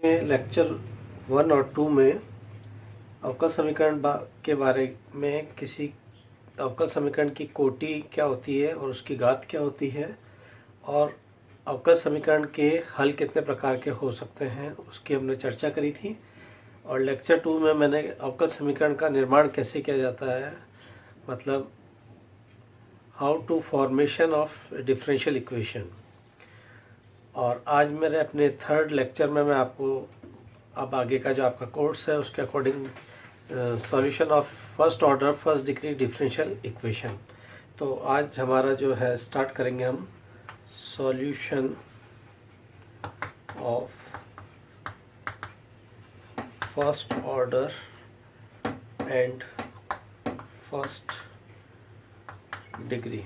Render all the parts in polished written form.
Lecture 1 और 2 में अवकल समीकरण के बारे में किसी अवकल समीकरण की कोटि क्या होती है और उसकी घात क्या होती है और अवकल समीकरण के हल कितने प्रकार के हो सकते हैं उसकी हमने चर्चा करी थी। और लेक्चर 2 में मैंने अवकल समीकरण का निर्माण कैसे किया जाता है, मतलब how to formation of differential equation. और आज मेरे अपने 3rd लेक्चर में मैं आपको अब आगे का जो आपका कोर्स है उसके according solution of first order first degree differential equation. तो आज हमारा जो है स्टार्ट करेंगे हम solution of first order and first degree.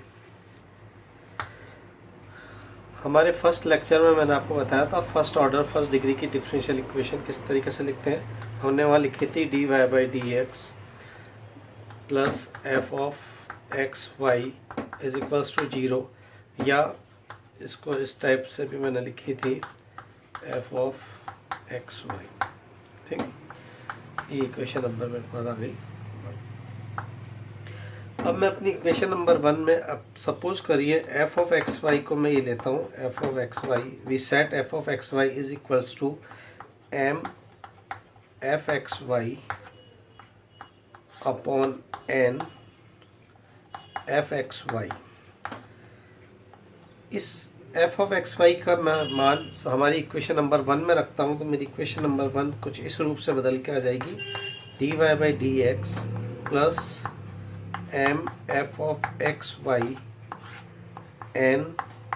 हमारे फर्स्ट लेक्चर में मैंने आपको बताया था फर्स्ट ऑर्डर फर्स्ट डिग्री की डिफरेंशियल इक्वेशन किस तरीके से लिखते हैं। हमने वहाँ लिखी थी dy by D x plus f of x y is equals to 0, या इसको इस टाइप से भी मैंने लिखी थी एफ ऑफ एक्स वाई। ठीक, ये इक्वेशन नंबर मेरे पास आ गई। अब मैं अपनी इक्वेशन नंबर 1 में अब सपोज करिए एफ ऑफ एक्स वाई को मैं ये लेता हूँ f of x y. We set f of x y is equals to m f x y upon n f x y. इस एफ ऑफ एक्स वाई का मैं मान हमारी इक्वेशन नंबर 1 में रखता हूँ तो मेरी इक्वेशन नंबर 1 कुछ इस रूप से बदल के आ जाएगी d Y by D x plus m F of x y n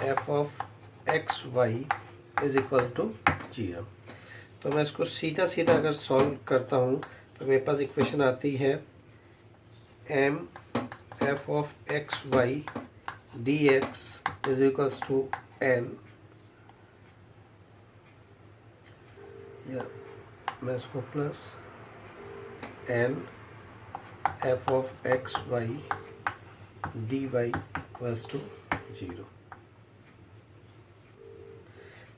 F of x y is equal to 0। तो मैं इसको सीधा सीधा अगर सॉल्व करता हूँ तो मेरे पास इक्वेशन आती है m F of x Y D x is equals to n, या मैं इसको plus N F of x Y D y equals to 0।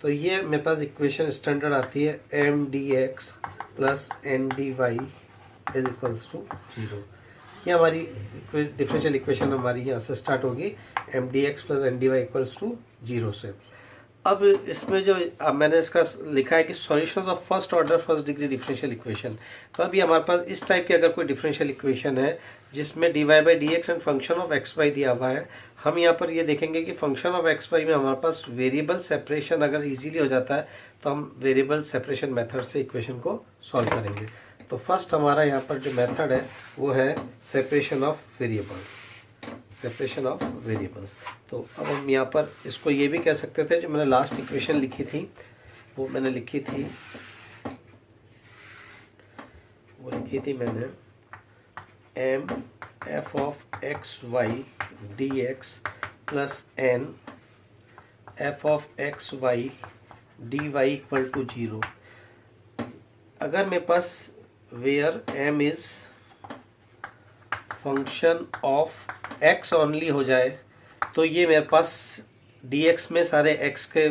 तो ये मेरे पास इक्वेशन स्टैंडर्ड आती है m d x plus n d y is equals to 0। ये हमारी डिफरेंशियल इक्वेशन हमारी यहाँ से स्टार्ट होगी m d x plus n d y equals to 0 से। अब इसमें जो मैंने इसका लिखा है कि solutions of first order first degree differential equation. तो अभी हमारे पास इस टाइप की अगर कोई डिफरेंशियल इक्वेशन है जिसमें d Y by D x and function of x y दिया हुआ है, हम यहाँ पर ये देखेंगे कि फंक्शन ऑफ एक्स वाई में हमारे पास वेरिएबल सेपरेशन अगर इजीली हो जाता है तो हम वेरिएबल सेपरेशन मेथड से इक्वेशन को सॉल्व करेंगे। तो फर्स्ट हमारा यहाँ पर जो मेथड है वो है separation of variables, separation of variables. तो अब हम यहाँ पर इसको ये भी कह सकते थे, जो मैंने लास्ट इक्वेशन लिखी थी वो मैंने लिखी थी मैंने M F of x Y D x plus N F of x Y D Y equal to 0। अगर मेरे पास where M is function of X only हो जाए तो ये मेरे पास dx में सारे x के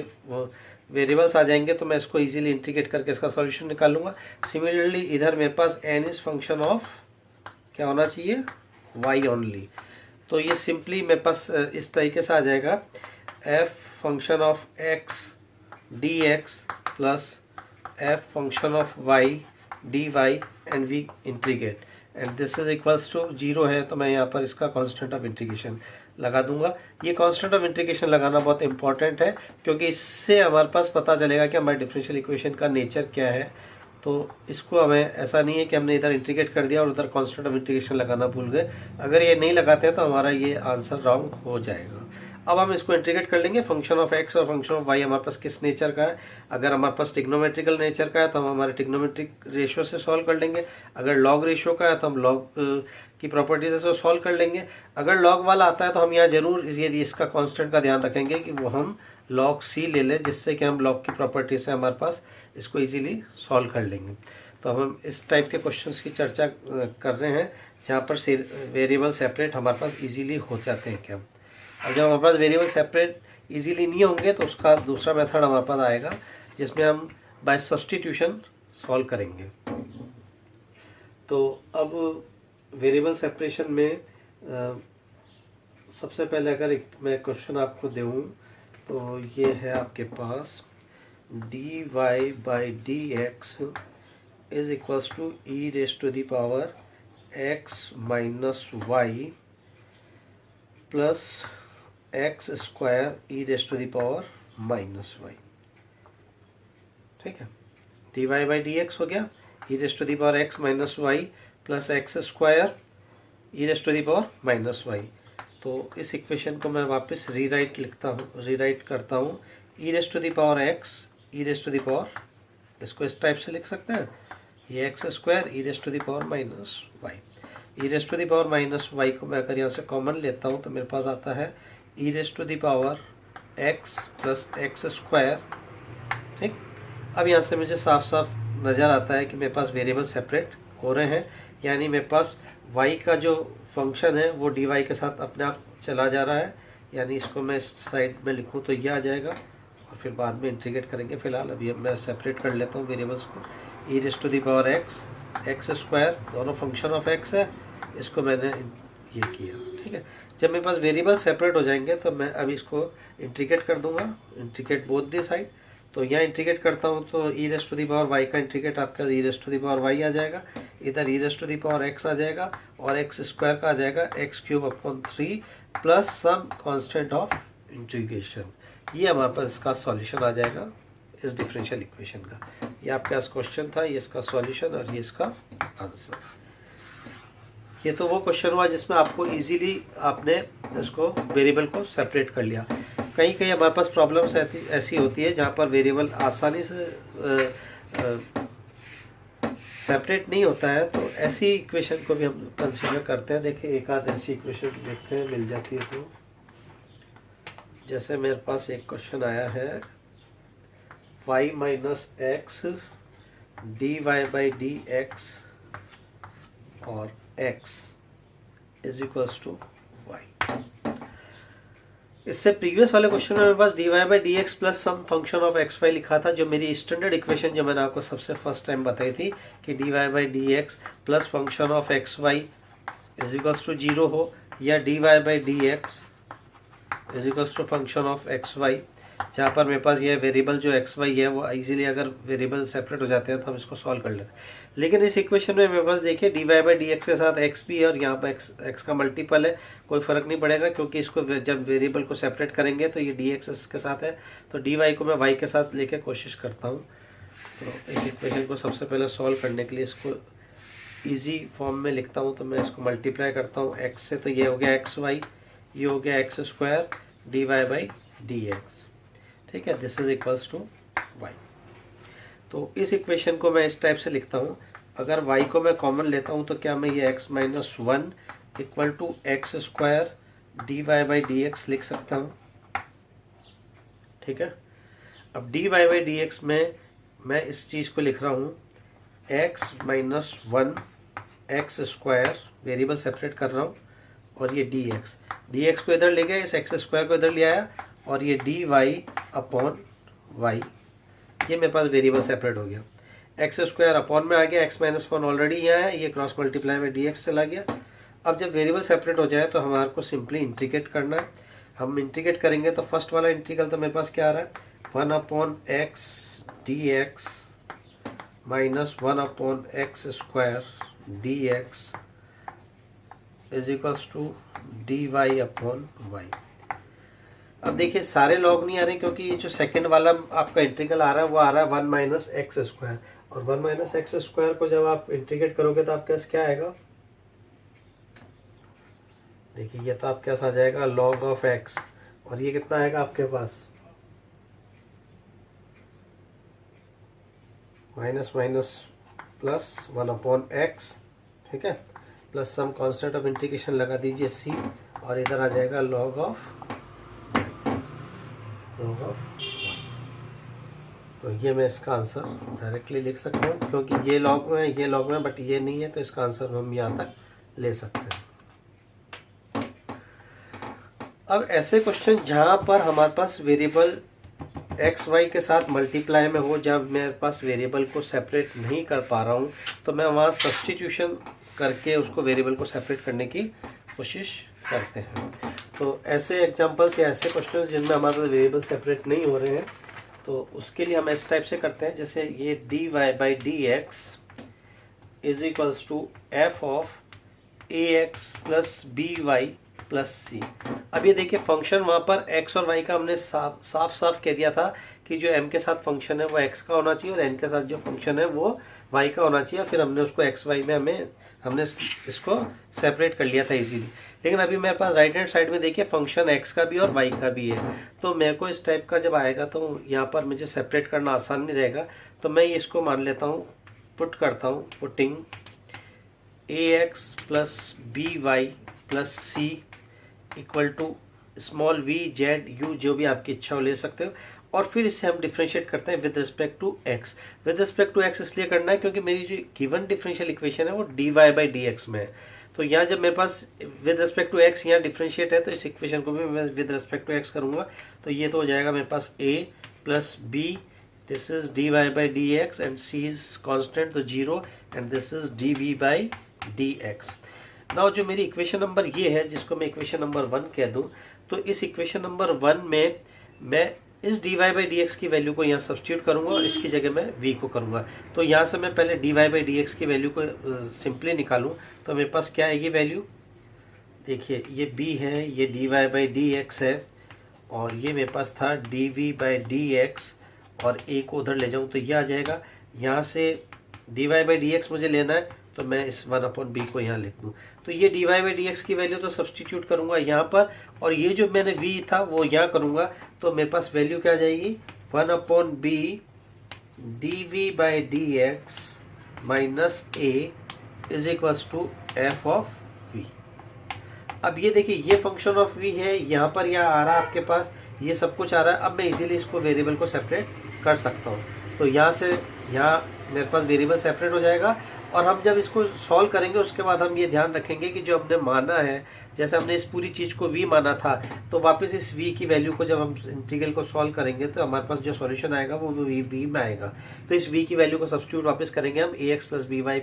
वेरिएबल्स आ जाएंगे, तो मैं इसको इजीली इंटीग्रेट करके इसका सॉल्यूशन निकाल लूँगा। सिमिलरली इधर मेरे पास n इज फंक्शन ऑफ क्या होना चाहिए y ओनली, तो ये सिंपली मेरे पास इस तरीके से आ जाएगा f function of x dx plus f function of y dy and we integrate and this is equals to 0 है। तो मैं यहाँ पर इसका कांस्टेंट ऑफ इंटीग्रेशन लगा दूंगा। ये कांस्टेंट ऑफ इंटीग्रेशन लगाना बहुत इंपॉर्टेंट है क्योंकि इससे हमारे पास पता चलेगा कि हमारे डिफरेंशियल इक्वेशन का नेचर क्या है। तो इसको हमें ऐसा नहीं है कि हमने इधर इंटीग्रेट कर दिया और उधर कांस्टेंट ऑफ इंटीग्रेशन लगाना भूल गए। अगर ये नहीं लगाते हैं तो हमारा ये आंसर रॉन्ग हो जाएगा। अब हम इसको इंटीग्रेट कर लेंगे। फंक्शन ऑफ एक्स और फंक्शन ऑफ वाई हमारे पास किस नेचर का है, अगर हमारे पास ट्रिग्नोमेट्रिकल नेचर का है तो हम हमारे ट्रिग्नोमेट्रिक रेशियो से सॉल्व कर लेंगे, अगर लॉग रेशियो का है तो हम लॉग की प्रॉपर्टीज से सॉल्व कर लेंगे। अगर लॉग वाला आता है तो हम यहाँ जरूर यदि इसका कांस्टेंट का ध्यान रखेंगे कि वो हम लॉग सी ले लें, जिससे कि हम लॉग की प्रॉपर्टी से हमारे पास इसको इजीली सॉल्व कर लेंगे। तो हम इस टाइप के क्वेश्चंस की चर्चा कर रहे हैं जहाँ पर वेरिएबल सेपरेट हमारे पास इजीली हो जाते हैं। क्या अब जब हमारे पास वेरिएबल सेपरेट इजीली नहीं होंगे तो उसका दूसरा मेथड हमारे पास आएगा जिसमें हम बाय सब्स्टिट्यूशन सॉल्व करेंगे। तो अब वेरिएबल सेपरेशन में सबसे पहले अगर एक मैं क्वेश्चन आपको दूँ तो ये है आपके पास dy by D x is equals to E raise to the power X minus Y plus X square E raise to the power minus Y. ठीक है, dy बाई डी एक्स हो गया E raise to the power X minus Y plus X square E raise to the power minus Y. तो इस equation को मैं वापस rewrite करता हूँ E raise to the power x e raise to the power, इसको इस type से लिख सकते हैं, ये x square E raise to the power minus y. E raise to the power minus y को मैं अगर यहाँ से कॉमन लेता हूँ तो मेरे पास आता है E raise to the power X plus X square. ठीक, अब यहाँ से मुझे साफ साफ नज़र आता है कि मेरे पास वेरिएबल सेपरेट हो रहे हैं, यानी मेरे पास y का जो फंक्शन है वो dy के साथ अपने आप चला जा रहा है, यानी इसको मैं इस साइड में लिखूँ तो ये आ जाएगा और फिर बाद में इंटीग्रेट करेंगे। फिलहाल अभी मैं सेपरेट कर लेता हूँ वेरिएबल्स को। E raise to the power X X square दोनों फंक्शन ऑफ एक्स है, इसको मैंने ये किया। ठीक है, जब मेरे पास वेरिएबल सेपरेट हो जाएंगे तो मैं अभी इसको इंटीग्रेट कर दूंगा, इंटीग्रेट बोथ द साइड। तो यहाँ इंटीग्रेट करता हूँ तो E raise to the power Y का इंटीग्रेट आपका E raise to the power Y आ जाएगा, इधर E raise to the power X आ जाएगा और एक्स स्क्वायर का आ जाएगा X cube upon 3 plus some constant of integration. ये हमारे पास इसका सॉल्यूशन आ जाएगा इस डिफरेंशियल इक्वेशन का। ये आपके पास क्वेश्चन था, ये इसका सॉल्यूशन और ये इसका आंसर। ये तो वो क्वेश्चन हुआ जिसमें आपको इजीली आपने इसको वेरिएबल को सेपरेट कर लिया। कहीं कहीं हमारे पास प्रॉब्लम्स ऐसी होती है जहाँ पर वेरिएबल आसानी से सेपरेट नहीं होता है, तो ऐसी इक्वेशन को भी हम कंसीडर करते हैं। देखिए एक आध ऐसी इक्वेशन देखते हैं मिल जाती है तो, जैसे मेरे पास एक क्वेश्चन आया है y minus X D Y by D x और x is equals to Y. इससे प्रीवियस वाले क्वेश्चन में मेरे पास D Y by D x plus some function of x Y लिखा था, जो मेरी स्टैंडर्ड इक्वेशन जो मैंने आपको सबसे फर्स्ट टाइम बताई थी कि d Y by D x plus function of x y is equals to 0 हो, या d Y by D x is equals to function of x y, जहाँ पर मेरे पास ये वेरिएबल जो एक्स वाई है वो इजीली अगर वेरिएबल सेपरेट हो जाते हैं तो हम इसको सॉल्व कर लेते हैं। लेकिन इस इक्वेशन में मेरे पास देखिए d Y by D x के साथ एक्स भी है और यहाँ पर एक्स का मल्टीपल है, कोई फ़र्क नहीं पड़ेगा क्योंकि इसको जब वेरिएबल को सेपरेट करेंगे तो ये डी एक्स के साथ है, तो डी वाई को मैं वाई के साथ लेके कोशिश करता हूँ। तो इस इक्वेशन को सबसे पहले सॉल्व करने के लिए इसको ईजी फॉर्म में लिखता हूँ, तो मैं इसको मल्टीप्लाई करता हूँ एक्स से, तो ये हो गया एक्स वाई, ये हो गया x square d Y by D x. ठीक है, this is equals to y. तो इस इक्वेशन को मैं इस टाइप से लिखता हूँ, अगर y को मैं कॉमन लेता हूँ तो क्या मैं ये x minus 1 equal to x square d Y by D x लिख सकता हूँ। ठीक है, अब d Y by D x में मैं इस चीज़ को लिख रहा हूँ x minus 1 x square, variable separate कर रहा हूँ, और ये डी एक्स को इधर ले गया, इस एक्स स्क्वायर को इधर ले आया, और ये डी वाई अपॉन वाई, ये मेरे पास वेरिएबल सेपरेट हो गया। एक्स स्क्वायर अपॉन में आ गया, एक्स माइनस 1 ऑलरेडी यहाँ है, ये क्रॉस मल्टीप्लाई में डी एक्स चला गया। अब जब वेरिएबल सेपरेट हो जाए तो हमारे को सिंपली इंटीग्रेट करना है। हम इंटीग्रेट करेंगे तो फर्स्ट वाला इंटीग्रल तो मेरे पास क्या आ रहा है, 1 upon x d x minus 1 upon x square d x is equals to d y upon y. अब देखिए सारे लॉग नहीं आ रहे क्योंकि ये जो सेकंड वाला आपका इंटीग्रल आ रहा है वो आ रहा है 1 माइनस एक्स स्क्वायर, और 1 माइनस एक्स स्क्वायर को जब आप इंटीग्रेट करोगे तो आपके पास क्या आएगा, देखिए ये तो आपके पास आ जाएगा लॉग ऑफ एक्स, और ये कितना आएगा आपके पास minus minus plus 1 upon X. ठीक है, plus some constant of integration लगा दीजिए सी, और इधर आ जाएगा लॉग ऑफ। तो ये मैं इसका आंसर डायरेक्टली लिख सकता हूँ क्योंकि ये लॉग में है, ये लॉग में, बट ये नहीं है, तो इसका आंसर हम यहाँ तक ले सकते हैं। अब ऐसे क्वेश्चन जहाँ पर हमारे पास वेरिएबल एक्स वाई के साथ मल्टीप्लाई में हो, जब मेरे पास वेरिएबल को सेपरेट नहीं कर पा रहा हूँ तो मैं वहाँ सब्स्टिट्यूशन करके उसको वेरिएबल को सेपरेट करने की कोशिश करते हैं। तो ऐसे एग्जांपल्स या ऐसे क्वेश्चंस जिनमें हमारे वेरिएबल सेपरेट नहीं हो रहे हैं, तो उसके लिए हम इस टाइप से करते हैं, जैसे ये dy by D x is equals to F of A X plus B Y plus C. अब ये देखिए फंक्शन वहाँ पर x और y का हमने साफ साफ कह दिया था कि जो m के साथ फंक्शन है वो x का होना चाहिए और n के साथ जो फंक्शन है वो y का होना चाहिए। फिर हमने उसको x y में हमने इसको सेपरेट कर लिया था इजीली। लेकिन अभी मेरे पास राइट हैंड साइड में देखिए फंक्शन x का भी और y का भी है, तो मेरे को इस टाइप का जब आएगा तो यहाँ पर मुझे सेपरेट करना आसान नहीं रहेगा। तो मैं इसको मान लेता हूँ, पुट करता हूँ, putting ax plus B Y plus c equal to small v z u, जो भी आपकी इच्छा हो ले सकते हो। और फिर इसे हम डिफरेंशिएट करते हैं with respect to x. With respect to x इसलिए करना है क्योंकि मेरी जो गिवन डिफरेंशियल इक्वेशन है वो d Y by D x में है। तो यहाँ जब मेरे पास विद रिस्पेक्ट टू एक्स यहाँ डिफरेंशिएट है तो इस इक्वेशन को भी मैं विद रिस्पेक्ट टू एक्स करूँगा। तो ये तो हो जाएगा मेरे पास a plus b, this is d Y by D x and c is constant तो 0 and this is d v by D x. Now जो मेरी इक्वेशन नंबर ये है जिसको मैं इक्वेशन नंबर 1 कह दूं, तो इस इक्वेशन नंबर 1 में मैं इस d Y by D x की वैल्यू को यहाँ सब्स्टिट्यूट करूंगा और इसकी जगह मैं v को करूंगा। तो यहाँ से मैं पहले d Y by D x की वैल्यू को सिंपली निकालूं तो मेरे पास क्या आएगी वैल्यू, देखिए ये b है, ये d Y by D x है और ये मेरे पास था d v by D x और a को उधर ले जाऊँ तो ये आ जाएगा। यहाँ से d Y by D x मुझे लेना है तो मैं इस 1/b को यहाँ लिख दूँ। तो ये d Y by D x की वैल्यू तो सब्स्टिट्यूट करूँगा यहाँ पर और ये जो मैंने v था वो यहाँ करूँगा तो मेरे पास वैल्यू क्या आ जाएगी 1/b d v by D x minus a is equals to F of v। अब ये देखिए ये फंक्शन ऑफ v है, यहाँ पर यह आ रहा है आपके पास, ये सब कुछ आ रहा है। अब मैं इजीली इसको वेरिएबल को सेपरेट कर सकता हूँ। तो यहाँ से यहाँ मेरे पास वेरिएबल सेपरेट हो जाएगा और हम जब इसको सॉल्व करेंगे उसके बाद हम ये ध्यान रखेंगे कि जो हमने माना है, जैसे हमने इस पूरी चीज़ को v माना था, तो वापस इस v की वैल्यू को जब हम इंटीग्रल को सॉल्व करेंगे तो हमारे पास जो सॉल्यूशन आएगा वो v में आएगा। तो इस v की वैल्यू को सब्स्टिट्यूट वापस करेंगे हम ax plus B Y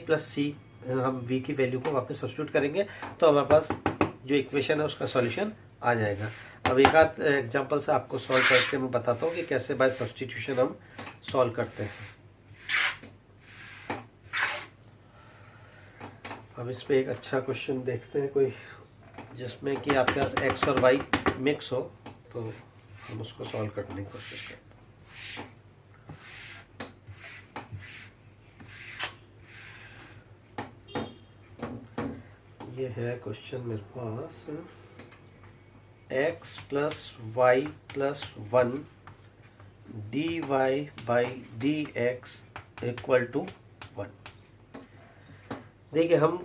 plus C, हम v की वैल्यू को वापस सब्स्टिट्यूट करेंगे तो हमारे पास जो इक्वेशन है उसका सॉल्यूशन आ जाएगा। अब एक आध एग्जांपल से आपको सॉल्व करके मैं बताता हूँ कि कैसे बाय सब्स्टिट्यूशन हम सॉल्व करते हैं। अब इस पे एक अच्छा क्वेश्चन देखते हैं कोई जिसमें कि आपके पास x और y मिक्स हो, तो हम उसको सॉल्व करने की कोशिश करते हैं। ये है क्वेश्चन मेरे पास x plus y plus 1 d Y by D x equal to 1। देखिए हम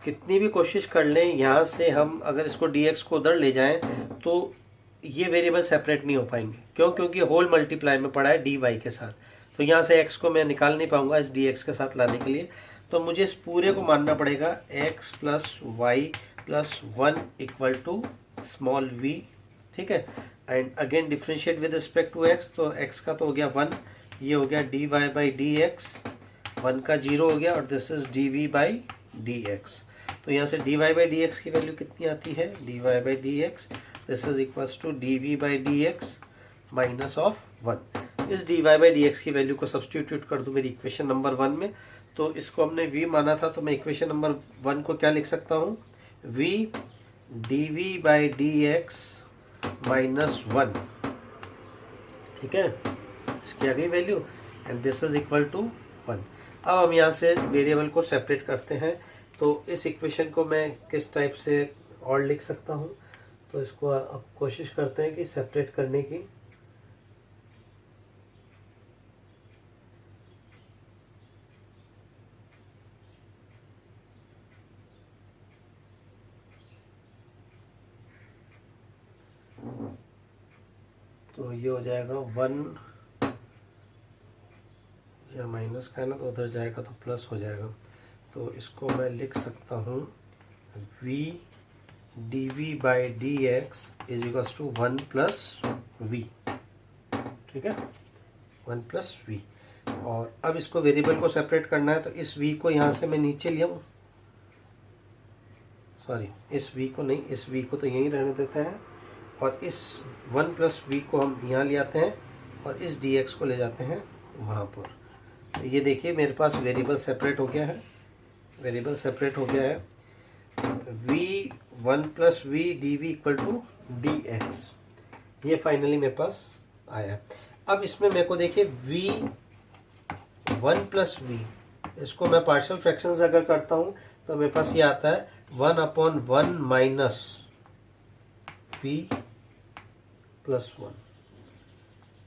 कितनी भी कोशिश कर लें यहाँ से हम अगर इसको dx को उधर ले जाएं तो ये वेरिएबल सेपरेट नहीं हो पाएंगे। क्यों? क्योंकि होल मल्टीप्लाई में पड़ा है dy के साथ, तो यहाँ से x को मैं निकाल नहीं पाऊंगा इस dx के साथ लाने के लिए। तो मुझे इस पूरे को मानना पड़ेगा x plus y plus 1 equal to small v, ठीक है। And again differentiate with respect to x, तो x का तो हो गया 1, ये हो गया d Y by D x, 1 का 0 हो गया और this is d v by D x. तो यहाँ से d Y by D x की वैल्यू कितनी आती है, d Y by D x this is equals to d v by D x minus of 1। इस d Y by D x की value को सब्स्टिट्यूट कर दूँ मेरी इक्वेशन नंबर 1 में, तो इसको हमने v माना था, तो मैं इक्वेशन नंबर 1 को क्या लिख सकता हूँ, v d v by D x minus 1, ठीक है, इसकी आ गई value and this is equal to 1। अब हम यहाँ से वेरिएबल को सेपरेट करते हैं, तो इस इक्वेशन को मैं किस टाइप से और लिख सकता हूँ, तो इसको अब कोशिश करते हैं कि सेपरेट करने की। तो ये हो जाएगा 1, या माइनस का है ना तो उधर जाएगा तो प्लस हो जाएगा। तो इसको मैं लिख सकता हूँ v d by D x is equals to 1 plus v, ठीक है, 1 प्लस वी। और अब इसको वेरिएबल को सेपरेट करना है, तो इस v को यहाँ से मैं नीचे लिया हूँ, सॉरी इस v को नहीं, इस v को तो यहीं रहने देते हैं, और इस 1 प्लस वी को हम यहाँ ले आते हैं और इस dx को ले जाते हैं वहाँ पर। तो ये देखिए मेरे पास वेरिएबल सेपरेट हो गया है, वेरिएबल सेपरेट हो गया है। v 1 plus v d v equal to d x, ये फाइनली मेरे पास आया। अब इसमें मेरे को देखिए v 1 प्लस वी, इसको मैं पार्शियल फ्रैक्शंस अगर करता हूँ तो मेरे पास ये आता है 1/1 माइनस वी प्लस 1।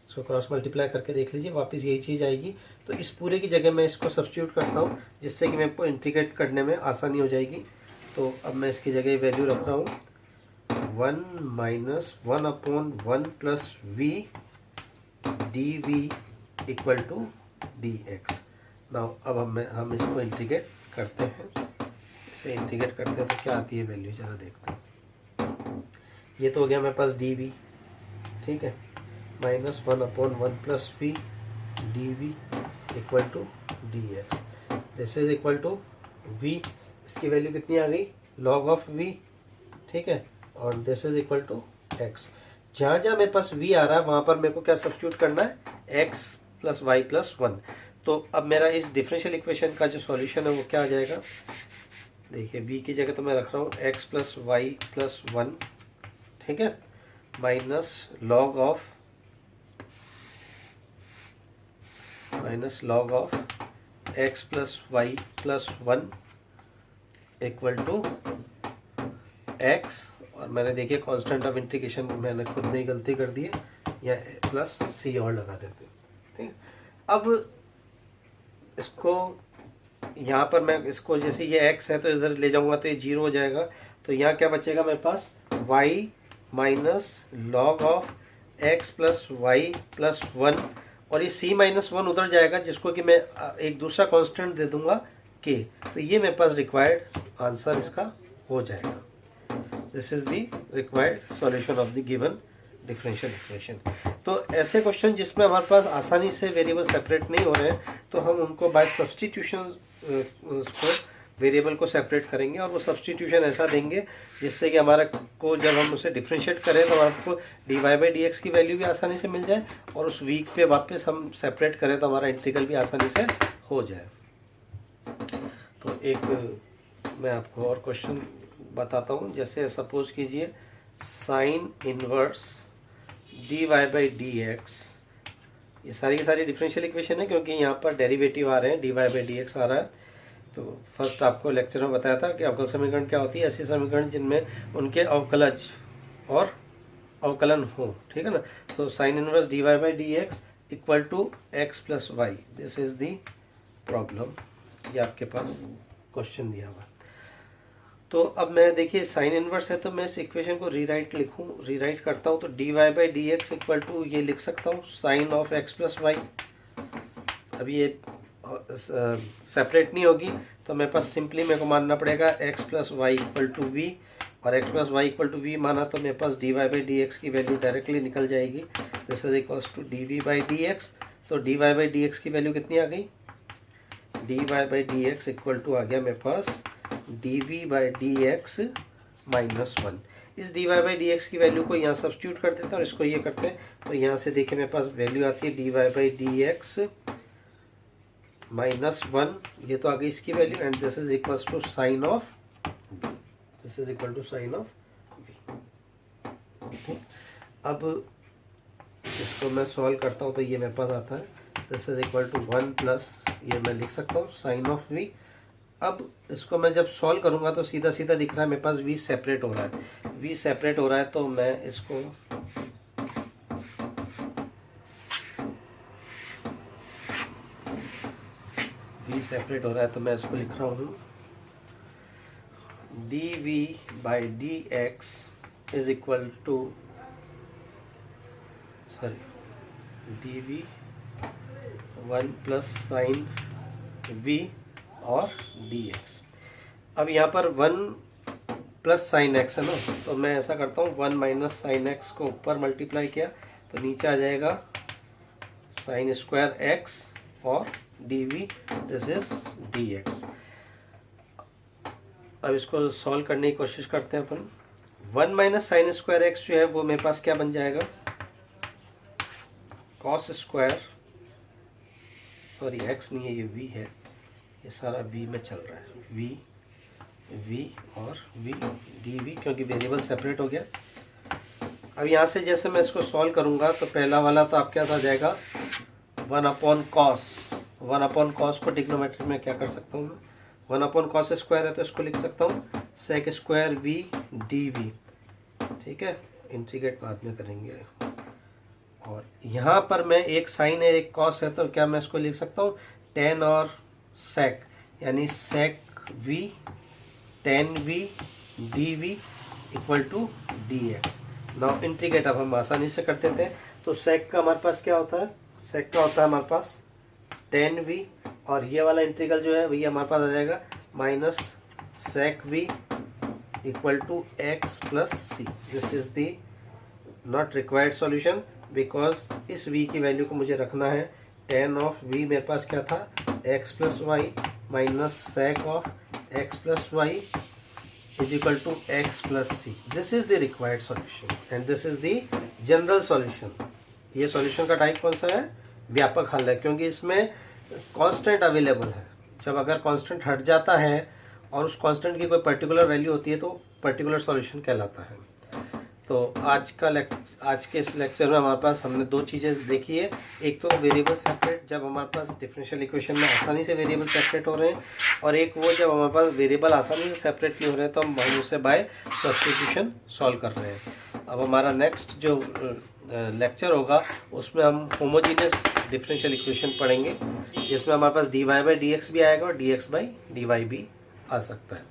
इसको क्रॉस मल्टीप्लाई करके देख लीजिए, वापस यही चीज़ आएगी। तो इस पूरे की जगह मैं इसको सब्स्टिट्यूट करता हूँ, जिससे कि मेरे को इंटीग्रेट करने में आसानी हो जाएगी। तो अब मैं इसकी जगह वैल्यू रख रहा हूँ 1 minus 1/1 plus v d v equal to d x. Now अब हम इसको इंटीग्रेट करते हैं, इसे इंटीग्रेट करते हैं तो क्या आती है वैल्यू, जरा देखते हैं। ये तो हो गया मेरे पास डी वी, ठीक है, minus 1/1 plus v d v equal to d x. This is equal to v, इसकी वैल्यू कितनी आ गई, लॉग ऑफ वी, ठीक है, और this is equal to x. जहाँ जहाँ मेरे पास v आ रहा है वहाँ पर मेरे को क्या सब्स्टिट्यूट करना है, x प्लस वाई प्लस 1। तो अब मेरा इस डिफरेंशियल इक्वेशन का जो सॉल्यूशन है वो क्या आ जाएगा, देखिए v की जगह तो मैं रख रहा हूँ x प्लस वाई प्लस 1, ठीक है, minus log of x plus y plus 1 equal to x, और मैंने देखिए कांस्टेंट ऑफ इंटीग्रेशन मैंने खुद ने गलती कर दी है, या प्लस सी और लगा देते हैं, ठीक। अब इसको यहाँ पर मैं इसको, जैसे ये x है तो इधर ले जाऊंगा तो ये 0 हो जाएगा। तो यहाँ क्या बचेगा मेरे पास, y minus log of x plus y plus 1, और ये c माइनस 1 उधर जाएगा, जिसको कि मैं एक दूसरा कांस्टेंट दे दूंगा k। तो ये मेरे पास रिक्वायर्ड आंसर इसका हो जाएगा। This is the required solution of the given differential equation. तो ऐसे क्वेश्चन जिसमें हमारे पास आसानी से वेरिएबल सेपरेट नहीं हो रहे हैं, तो हम उनको बाय सब्स्टिट्यूशन उसको वेरिएबल को सेपरेट करेंगे, और वो सब्स्टिट्यूशन ऐसा देंगे जिससे कि हमारा को जब हम उसे डिफरेंशिएट करें तो हमारे को d Y by D x की वैल्यू भी आसानी से मिल जाए, और उस वीक पे वापस हम सेपरेट करें तो हमारा इंटीग्रल भी आसानी से हो जाए। तो एक मैं आपको और क्वेश्चन बताता हूँ, जैसे सपोज कीजिए sine inverse d Y by D x, ये सारी की सारी डिफरेंशियल इक्वेशन है क्योंकि यहाँ पर डेरिवेटिव आ रहे हैं, d Y by D x आ रहा है। तो फर्स्ट आपको लेक्चर में बताया था कि अवकल समीकरण क्या होती है, ऐसी समीकरण जिनमें उनके अवकलज और अवकलन हो, ठीक है ना। तो sine inverse d Y by D x equal to x plus y, this is the problem, ये आपके पास क्वेश्चन दिया हुआ। तो अब मैं देखिए साइन इनवर्स है तो मैं इस इक्वेशन को रीराइट करता हूँ। तो d Y by D x equal to ये लिख सकता हूँ sine of x plus y. अब ये सेपरेट नहीं होगी तो मेरे पास सिंपली मेरे को मानना पड़ेगा x plus y equal to v, और x plus y equal to v माना तो मेरे पास D Y by D x की वैल्यू डायरेक्टली निकल जाएगी, this is equals to d v by D x. तो d Y by D x की वैल्यू कितनी आ गई, d Y by D x equal to आ गया मेरे पास d v by D x minus 1। इस d Y by D x की वैल्यू को यहाँ सब्स्टिट्यूट कर देते हैं और इसको ये करते हैं, तो यहाँ से देखिए मेरे पास वैल्यू आती है d Y by D x minus 1, ये तो आ गई इसकी value, and this is equals to sine of, this is equal to sine of v. अब इसको मैं सॉल्व करता हूँ तो ये मेरे पास आता है this is equal to 1 plus, ये मैं लिख सकता हूँ साइन ऑफ वी। अब इसको मैं जब सॉल्व करूंगा तो सीधा सीधा दिख रहा है मेरे पास v सेपरेट हो रहा है, v सेपरेट हो रहा है तो मैं इसको v सेपरेट हो रहा है तो मैं इसको लिख रहा हूँ d v by D x is equal to, sorry d v 1 plus sine v और dx। अब यहाँ पर 1 प्लस साइन एक्स है ना, तो मैं ऐसा करता हूँ 1 माइनस साइन एक्स को ऊपर मल्टीप्लाई किया तो नीचे आ जाएगा साइन स्क्वायर एक्स और d v, this is d x. अब इसको सॉल्व करने की कोशिश करते हैं अपन। 1 माइनस साइन स्क्वायर एक्स जो है वो मेरे पास क्या बन जाएगा, कॉस स्क्वायर, सॉरी एक्स नहीं है ये वी है, ये सारा वी में चल रहा है, वी वी और वी डी वी, क्योंकि वेरिएबल सेपरेट हो गया। अब यहाँ से जैसे मैं इसको सॉल्व करूँगा तो पहला वाला तो आपके पास आ जाएगा 1 अपॉन कॉस। 1 अपॉन कॉस को ट्रिग्नोमेट्री में क्या कर सकता हूँ मैं, 1 अपॉन कॉस स्क्वायर है तो इसको लिख सकता हूँ sec square v d v, ठीक है, इंटीग्रेट बाद में करेंगे। और यहाँ पर मैं एक साइन है एक कॉस है तो क्या मैं इसको लिख सकता हूँ टेन और सेक, यानी sec v tan v d v equal to d x. Now integrate अब हम आसानी से कर देते हैं। तो सेक का हमारे पास क्या होता है, सेक का होता है हमारे पास टेन वी, और ये वाला इंटीग्रल जो है भैया हमारे पास आ जाएगा minus sec v equal to x plus c. This is the not required solution because इस v की वैल्यू को मुझे रखना है टेन ऑफ v, मेरे पास क्या था x plus y minus sec of x plus y is equal to x plus c. This is the required solution and this is the general solution. ये solution का type कौन सा है, व्यापक हल है, क्योंकि इसमें कांस्टेंट अवेलेबल है। जब अगर कांस्टेंट हट जाता है और उस कांस्टेंट की कोई पर्टिकुलर वैल्यू होती है तो पर्टिकुलर सॉल्यूशन कहलाता है। तो आज के इस लेक्चर में हमारे पास हमने दो चीज़ें देखी है। एक तो वेरिएबल सेपरेट, जब हमारे पास डिफरेंशियल इक्वेशन में आसानी से वेरिएबल सेपरेट हो रहे हैं, और एक वो जब हमारे पास वेरिएबल आसानी से सेपरेट नहीं हो रहे हैं तो हम उसे बाय सब्स्टिट्यूशन सॉल्व कर रहे हैं। अब हमारा नेक्स्ट जो लेक्चर होगा उसमें हम होमोजीनियस डिफरेंशियल इक्वेशन पढ़ेंगे, जिसमें हमारे पास dy बाई डी एक्स भी आएगा और dx बाई dy भी आ सकता है।